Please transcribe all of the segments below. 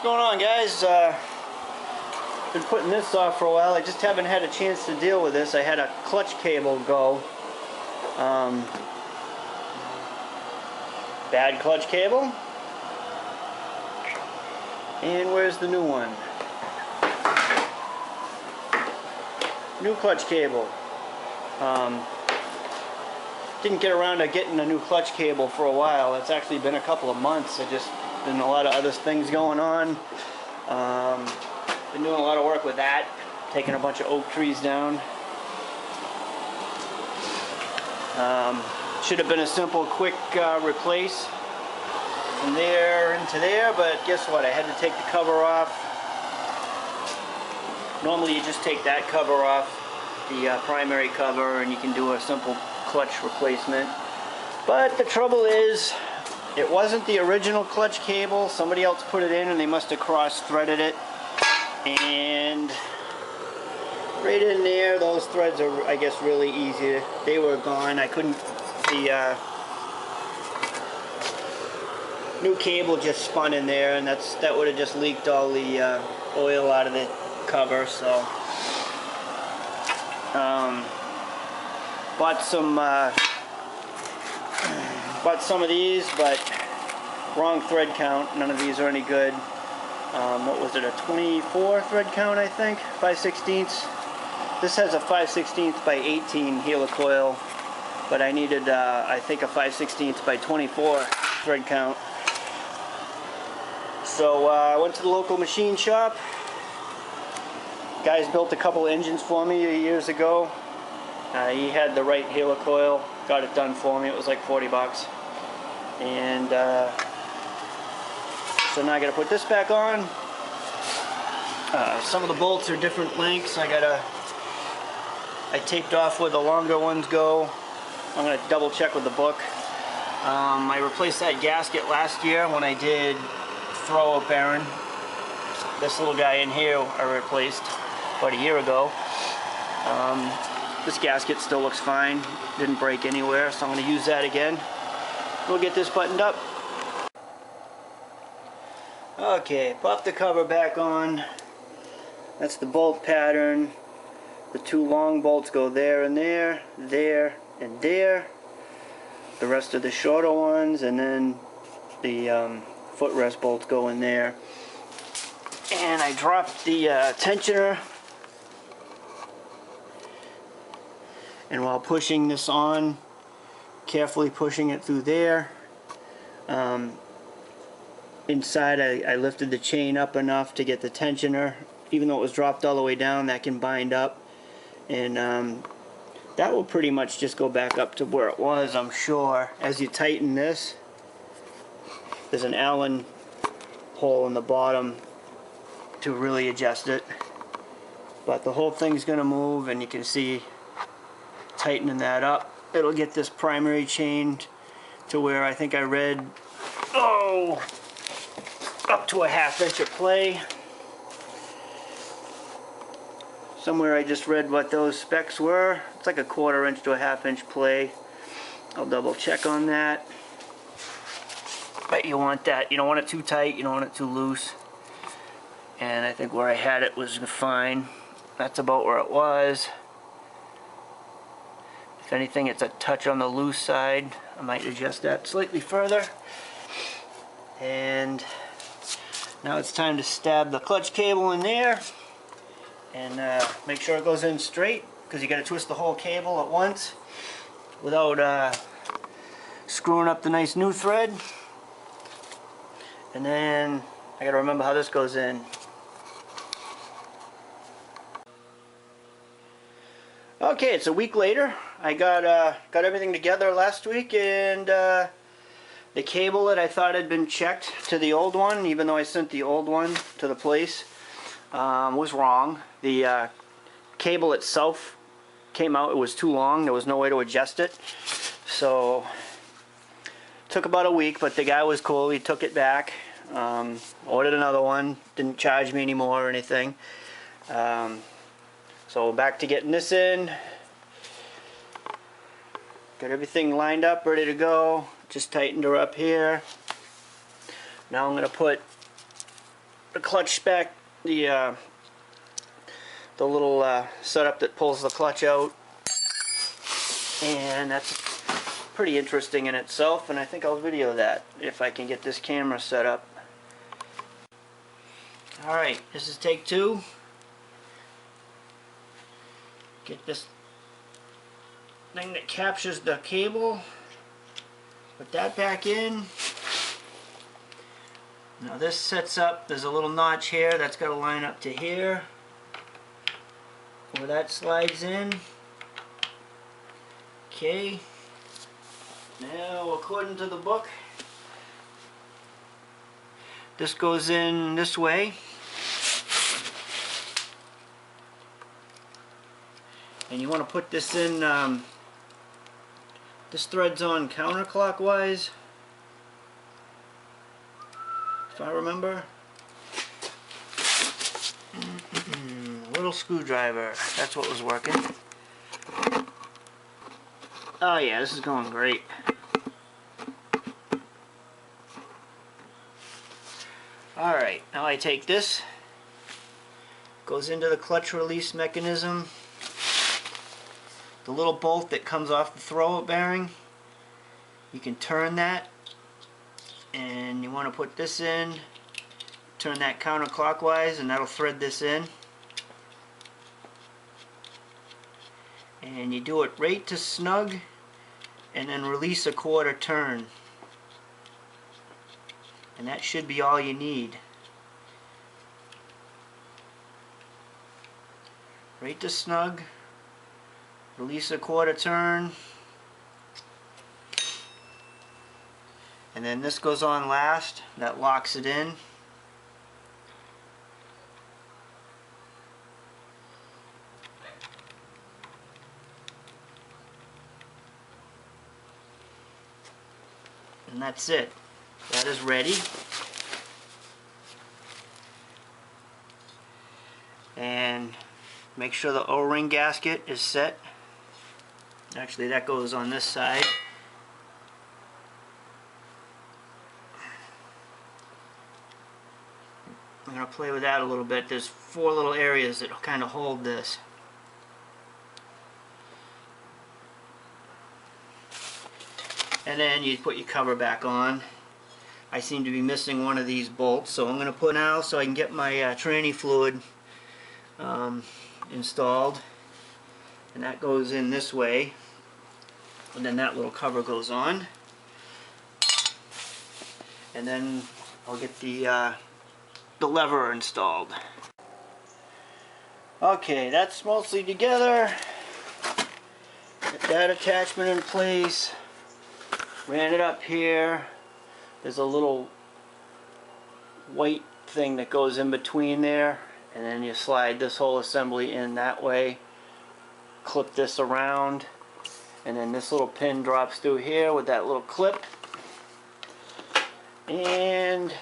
What's going on, guys? Been putting this off for a while. I just haven't had a chance to deal with this. I had a clutch cable go. Bad clutch cable. And where's the new one? New clutch cable. Didn't get around to getting a new clutch cable for a while. It's actually been a couple of months. I just been a lot of other things going on. Been doing a lot of work with that, taking a bunch of oak trees down. Should have been a simple, quick replace from there into there, but guess what? I had to take the cover off. Normally you just take that cover off, the primary cover, and you can do a simple clutch replacement. But the trouble is, it wasn't the original clutch cable. Somebody else put it in and they must have cross-threaded it. And right in there, those threads are, I guess, really easy. They were gone. I couldn't, the new cable just spun in there, and that would have just leaked all the oil out of the cover. So bought some of these, but wrong thread count. None of these are any good. What was it, a 24 thread count, I think? 5/16. This has a 5/16 by 18 helicoil, but I needed, I think, a 5/16 by 24 thread count. So I went to the local machine shop. Guys built a couple engines for me years ago. He had the right helicoil, got it done for me. It was like 40 bucks. And so now I gotta put this back on. Some of the bolts are different lengths. I taped off where the longer ones go. I'm gonna double check with the book. I replaced that gasket last year when I did throw a bearing. This little guy in here I replaced about a year ago. This gasket still looks fine, didn't break anywhere, so I'm going to use that again. We'll get this buttoned up. Okay, pop the cover back on. That's the bolt pattern. The two long bolts go there and there, there and there. The rest of the shorter ones, and then the footrest bolts go in there. And I dropped the tensioner. And while pushing this on, carefully pushing it through there, inside I lifted the chain up enough to get the tensioner. Even though it was dropped all the way down, that can bind up. And that will pretty much just go back up to where it was, I'm sure. As you tighten this, there's an Allen hole in the bottom to really adjust it. But the whole thing's going to move, and you can see tightening that up, it'll get this primary chained to where I think I read, up to a 1/2 inch of play. Somewhere I just read what those specs were. It's like a 1/4 inch to a 1/2 inch play. I'll double check on that. But you want that. You don't want it too tight, you don't want it too loose. And I think where I had it was fine. That's about where it was. If anything, it's a touch on the loose side. I might adjust that slightly further. And now it's time to stab the clutch cable in there and make sure it goes in straight, because you got to twist the whole cable at once without screwing up the nice new thread. And then I got to remember how this goes in. Okay, it's a week later. I got everything together last week, and the cable that I thought had been checked to the old one, even though I sent the old one to the place, was wrong. The cable itself came out, it was too long, there was no way to adjust it. So, took about a week, but the guy was cool, he took it back, ordered another one, didn't charge me anymore or anything. So back to getting this in. Got everything lined up, ready to go. Just tightened her up here. Now I'm going to put the clutch back, the little setup that pulls the clutch out, and that's pretty interesting in itself, and I think I'll video that if I can get this camera set up. Alright, this is take two. Get this thing that captures the cable, put that back in. Now this sets up, there's a little notch here that's got to line up to here where that slides in. Okay, now according to the book, this goes in this way, and you want to put this in, this thread's on counterclockwise, if I remember. Little screwdriver, that's what was working. Oh yeah, this is going great. Alright, now I take this, goes into the clutch release mechanism. The little bolt that comes off the throw bearing, you can turn that, and you want to put this in, turn that counterclockwise, and that'll thread this in. And you do it right to snug, and then release a quarter turn. And that should be all you need. Right to snug, release a quarter turn, and then this goes on last, that locks it in. And that's it. That is ready. And make sure the O-ring gasket is set. Actually, that goes on this side. I'm going to play with that a little bit. There's 4 little areas that kind of hold this. And then you put your cover back on. I seem to be missing one of these bolts, so I'm going to put now so I can get my tranny fluid installed. And that goes in this way, and then that little cover goes on. And then I'll get the lever installed. Okay, that's mostly together. Get that attachment in place. Ran it up here. There's a little white thing that goes in between there, and then you slide this whole assembly in that way. Clip this around, and then this little pin drops through here with that little clip. And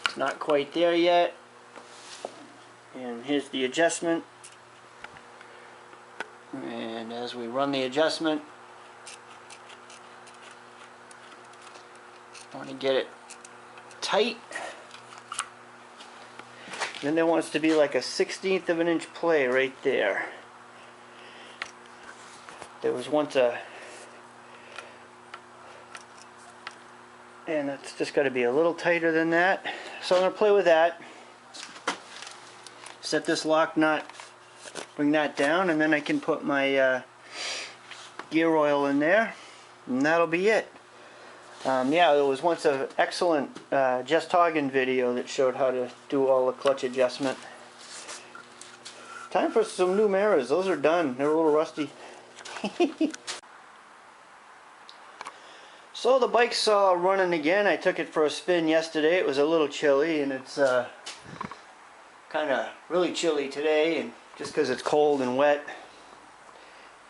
it's not quite there yet. And here's the adjustment. And as we run the adjustment, I want to get it tight. Then there wants to be like a 1/16 of an inch play right there. There was once a, and it's just got to be a little tighter than that. So I'm going to play with that. Set this lock nut, bring that down, and then I can put my gear oil in there, and that'll be it. Yeah, there was once an excellent Jess Toggin video that showed how to do all the clutch adjustment. Time for some new mirrors. Those are done. They're a little rusty. So the bike's running again. I took it for a spin yesterday. It was a little chilly, and it's kind of really chilly today, and just because it's cold and wet.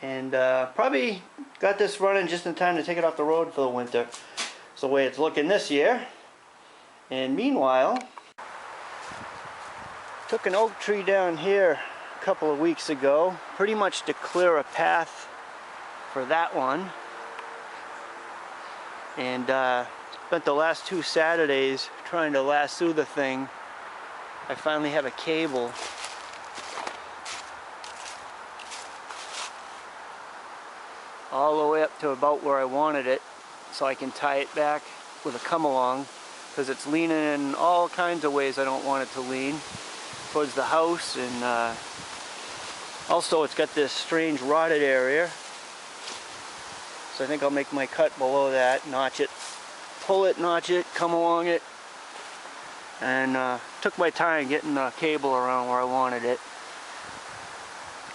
And probably got this running just in time to take it off the road for the winter. It's the way it's looking this year. And meanwhile, took an oak tree down here a couple of weeks ago, pretty much to clear a path for that one. And Spent the last 2 Saturdays trying to lasso the thing. I finally have a cable. All the way up to about where I wanted it, so I can tie it back with a come along, because it's leaning in all kinds of ways I don't want it to lean towards the house, and also it's got this strange rotted area, so I think I'll make my cut below that, notch it, pull it, notch it, come along it, and took my time getting the cable around where I wanted it,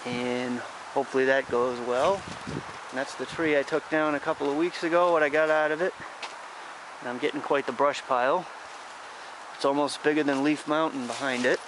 and hopefully that goes well. And that's the tree I took down a couple of weeks ago, what I got out of it. And I'm getting quite the brush pile. It's almost bigger than Leaf Mountain behind it.